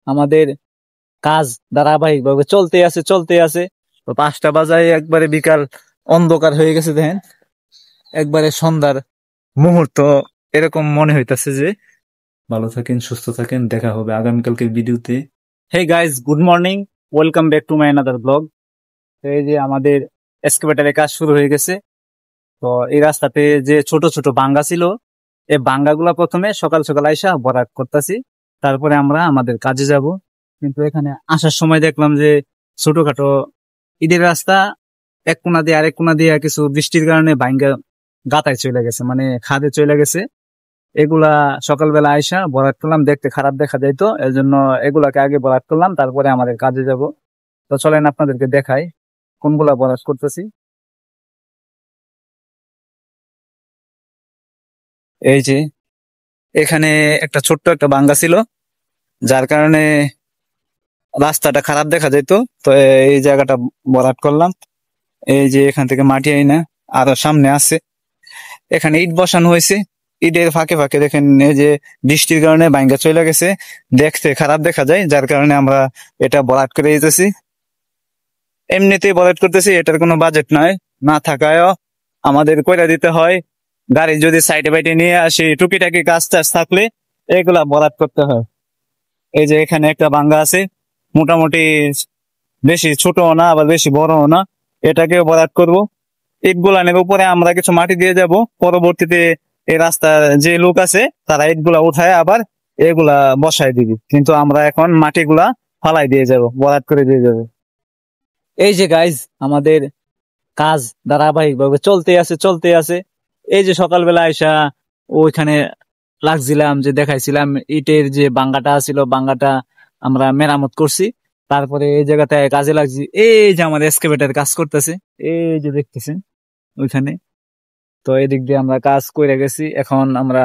আমাদের কাজ ধারাবাহিক ভাবে চলতে আছে। তো 5টা বাজায় একবারে বিকাল অন্ধকার হয়ে গেছে, দেখেন একবারে সন্ধ্যার মুহূর্ত এরকম মনে হইতাছে যে। ভালো থাকেন, সুস্থ থাকেন, দেখা হবে আগামীকালকের ভিডিওতে। Hey guys, good morning, welcome back to my another blog. এই যে আমাদের এক্সকাভেটরের কাজ শুরু হয়ে গেছে। তো এই রাস্তাতে যে ছোট ছোট বাঙ্গা ছিল, এই বাঙ্গাগুলা প্রথমে সকাল সকাল আইসা ভরাট করতেছি, তারপরে আমরা আমাদের কাজে যাব। কিন্তু এখানে আসার সময় দেখলাম যে ছোটখাটো ইটের রাস্তা এক কোনা দিয়ে আরেক কোনা দিয়ে কিছু বৃষ্টির কারণে ভাঙ্গা গাতায় চলে গেছে, মানে খাদে চলে গেছে। এগুলা সকালবেলা আইসা ভরাট করলাম, দেখতে খারাপ দেখা যাইতো, এর জন্য এগুলাকে আগে ভরাট করলাম, তারপরে আমাদের কাজে যাব। তো চলেন আপনাদেরকে দেখাই কোনগুলা ভরাট করতেছি। এই যে এখানে একটা ছোট্ট একটা ভাঙ্গা ছিল, যার কারণে রাস্তাটা খারাপ দেখা যাইতো। তো এই জায়গাটা ভরাট করলাম। এই যে এখান থেকে মাটি আইনা আরো সামনে আছে, এখানে ইট বসানো হয়েছে। ইটের ফাঁকে ফাঁকে দেখেন এই যে বৃষ্টির কারণে ভাঙ্গা চলে গেছে, দেখতে খারাপ দেখা যায়, যার কারণে আমরা এটা ভরাট করে দিতেছি। এমনিতেই ভরাট করতেছি, এটার কোনো বাজেট নয়, না থাকায়ও আমাদের কইরা দিতে হয়। গাড়ি যদি সাইডে বাইটে নিয়ে আসি, টুকিটাকি কাজ টাজ থাকলে এগুলা ভরাট করতে হয়। এই যে এখানে একটা ভাঙ্গা আছে, মোটামুটি বেশি ছোটও না আবার বেশি বড়ও না, এটাকেও ভরাট করব। ইট গুলানের উপরে আমরা কিছু মাটি দিয়ে যাব, পরবর্তীতে এই রাস্তার যে লোক আছে তারা ইট গুলা উঠায় আবার এগুলা বসায় দিবি, কিন্তু আমরা এখন মাটিগুলা ফালাই দিয়ে যাব, ভরাট করে দিয়ে যাব। এই যে গাইজ, আমাদের কাজ ধারাবাহিক ভাবে চলতে আছে। এই যে সকালবেলা আইসা ওইখানে লাগছিলাম, যে দেখাইছিলাম ইটের যে বাঙ্গাটা ছিল, বাঙ্গাটা আমরা মেরামত করছি। তারপরে এই জায়গাতে কাজে লাগছি, এই যে আমার এক্সকাভেটর কাজ করতেছে, এই যে দেখতেছেন ওইখানে। তো এদিক দিয়ে আমরা কাজ করে গেছি, এখন আমরা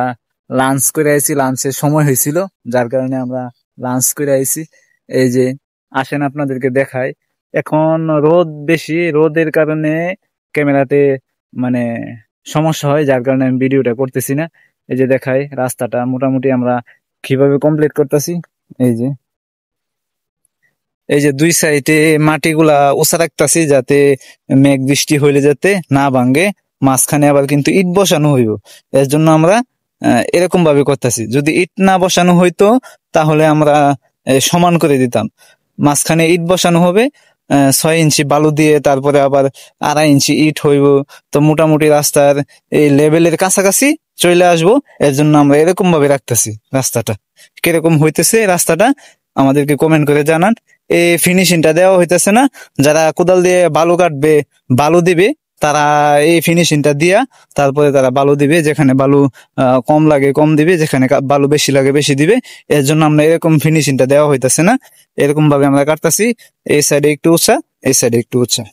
লাঞ্চ করে আইছি, লাঞ্চের সময় হয়েছিল, যার কারণে আমরা লাঞ্চ করে আইছি। এই যে আসেন আপনাদেরকে দেখাই। এখন রোদ বেশি, রোদের কারণে ক্যামেরাতে মানে সমস্যা হয়, যার কারণে আমি ভিডিওটা করতেছি না। এই যে দেখাই রাস্তাটা মোটামুটি আমরা কিভাবে কমপ্লিট করতেছি। এই যে দুই সাইডে মাটিগুলা উঁচা রাখতাছি, যাতে মেঘ বৃষ্টি হইলে যাতে না ভাঙ্গে। মাঝখানে আবার কিন্তু ইট বসানো হইব, এর জন্য আমরা এরকম ভাবে করতেছি। যদি ইট না বসানো হইতো তাহলে আমরা সমান করে দিতাম। মাঝখানে ইট বসানো হবে, 6 ইঞ্চি বালু দিয়ে, তারপরে আবার 2.5 ইঞ্চি ইট হইব। তো মোটামুটি রাস্তার এই লেভেলের কাছাকাছি চলে আসবো, এর জন্য আমরা এরকম ভাবে রাখতেছি। রাস্তাটা কিরকম হইতেছে রাস্তাটা আমাদেরকে কমেন্ট করে জানান। এই ফিনিশিংটা দেওয়া হইতেছে না, যারা কোদাল দিয়ে বালু কাটবে, বালু দিবে, তারা এই ফিনিশিংটা দিয়া তারপরে তারা বালু দিবে। যেখানে বালু কম লাগে কম দিবে, যেখানে বালু বেশি লাগে বেশি দিবে। এর জন্য আমরা এরকম ফিনিশিংটা দেওয়া হইতেছে না, এরকম ভাবে আমরা কাটতেছি। এই সাইডে একটু উঁচা, এই সাইডে একটু উঁচা।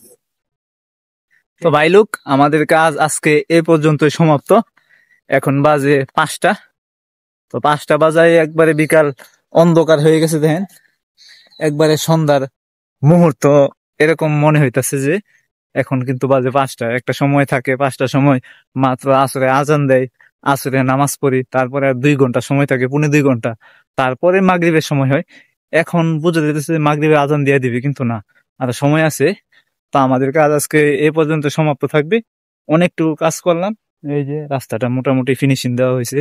তো ভাই লোক, আমাদের কাজ আজকে এ পর্যন্তই সমাপ্ত। এখন বাজে 5টা। তো 5টা বাজায় একবারে বিকাল অন্ধকার হয়ে গেছে, দেখেন একবারে সন্ধ্যার মুহূর্ত এরকম মনে হইতাছে যে। এখন কিন্তু বাজে 5টা, একটা সময় থাকে 5টার সময় মাত্র আসরে আজান দেয়, আসরে নামাজ পড়ি, তারপরে আর 2 ঘন্টা সময় থাকে, 2.5 ঘন্টা, তারপরে মাগরিবের সময় হয়। এখন বুঝে যেতেছে মাগরিবের আজান দিয়ে দিবে, কিন্তু না, আর সময় আছে। তা আমাদের কাজ আজকে এ পর্যন্ত সমাপ্ত থাকবে। অনেকটু কাজ করলাম। এই যে রাস্তাটা মোটামুটি ফিনিশিং দেওয়া হয়েছে,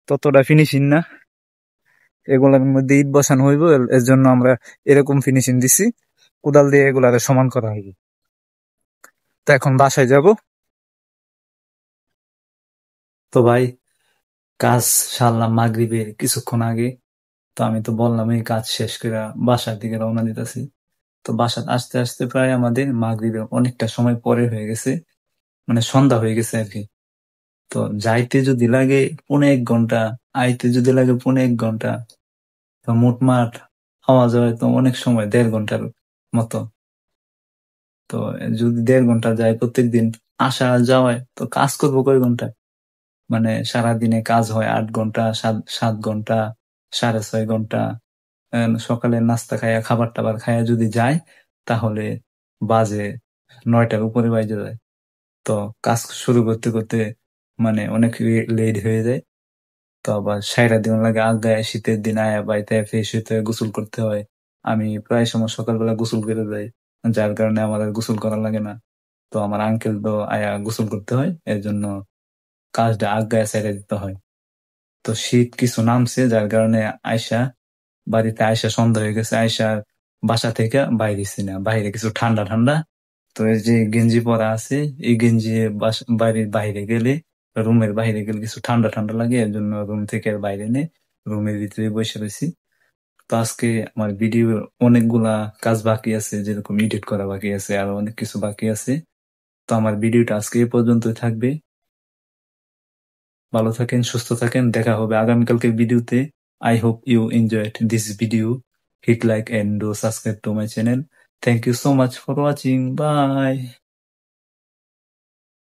ততটা ফিনিশিং না, এগুলোর মধ্যে ইট বসানো হইব, এর জন্য আমরা এরকম ফিনিশিং দিছি। কোদাল দিয়ে এগুলারে সমান করা হইবে। তো এখন বাসায় যাব। তো ভাই, কাজ সারলাম মাগরিবের কিছুক্ষণ আগে। তো আমি তো বললাম এই কাজ শেষ করে বাসার দিকে রওনা দিতেছি। তো বাসা আসতে আসতে প্রায় আমাদের মাগরিবের অনেকটা সময় পরে হয়ে গেছে, মানে সন্ধ্যা হয়ে গেছে আর কি। তো যাইতে যদি লাগে 1.5 ঘন্টা, আইতে যদি লাগে 1.5 ঘন্টা, তো মোটমাট আওয়া যাওয়া তো অনেক সময় 1.5 ঘন্টার মতো। তো যদি 1.5 ঘন্টা যায় প্রত্যেকদিন আসা যাওয়ায়, তো কাজ করবো কয় ঘন্টা? মানে সারাদিনে কাজ হয় 8 ঘন্টা, 7 ঘন্টা, 6.5 ঘন্টা। সকালে নাস্তা খাইয়া খাবার টাবার খাইয়া যদি যায়, তাহলে বাজে 9টার উপরে বাইজে যায়। তো কাজ শুরু করতে করতে মানে অনেক লেট হয়ে যায়। তো আবার সাইরা দিন লাগে আগায় শীতের দিন আয়া বাইতে ফ্রেশ হইতে গোসল করতে হয়। আমি প্রায় সময় সকালবেলা গোসল করে যাই, যার কারণে আমার আর গোসল করা লাগে না। তো আমার আঙ্কেল তো আয়া গোসল করতে হয়, এর জন্য কাজটা আগায় সাইরা দিতে হয়। তো শীত কিছু নামছে, যার কারণে আয়সা বাড়িতে আয়সা সন্ধ্যা হয়ে গেছে, আয়সা বাসা থেকে বাইরেছি না, বাইরে কিছু ঠান্ডা ঠান্ডা। তো এই যে গেঞ্জি পরা আছে, এই গেঞ্জি বাড়ির বাইরে গেলে, রুমের বাইরে গেলে কিছু ঠান্ডা ঠান্ডা লাগে, এর জন্য রুম থেকে আর বাইরে নেই, রুমের ভিতরে বসে রয়েছি। তো আজকে আমার ভিডিও অনেকগুলা কাজ বাকি আছে, যেরকম এডিট করা বাকি আছে, আরো অনেক কিছু বাকি আছে। তো আমার ভিডিওটা আজকে এই পর্যন্তই থাকবে। ভালো থাকেন, সুস্থ থাকেন, দেখা হবে আগামীকালকের ভিডিওতে। I hope you enjoyed this video. Hit like and do subscribe to my channel. Thank you so much for watching. Bye.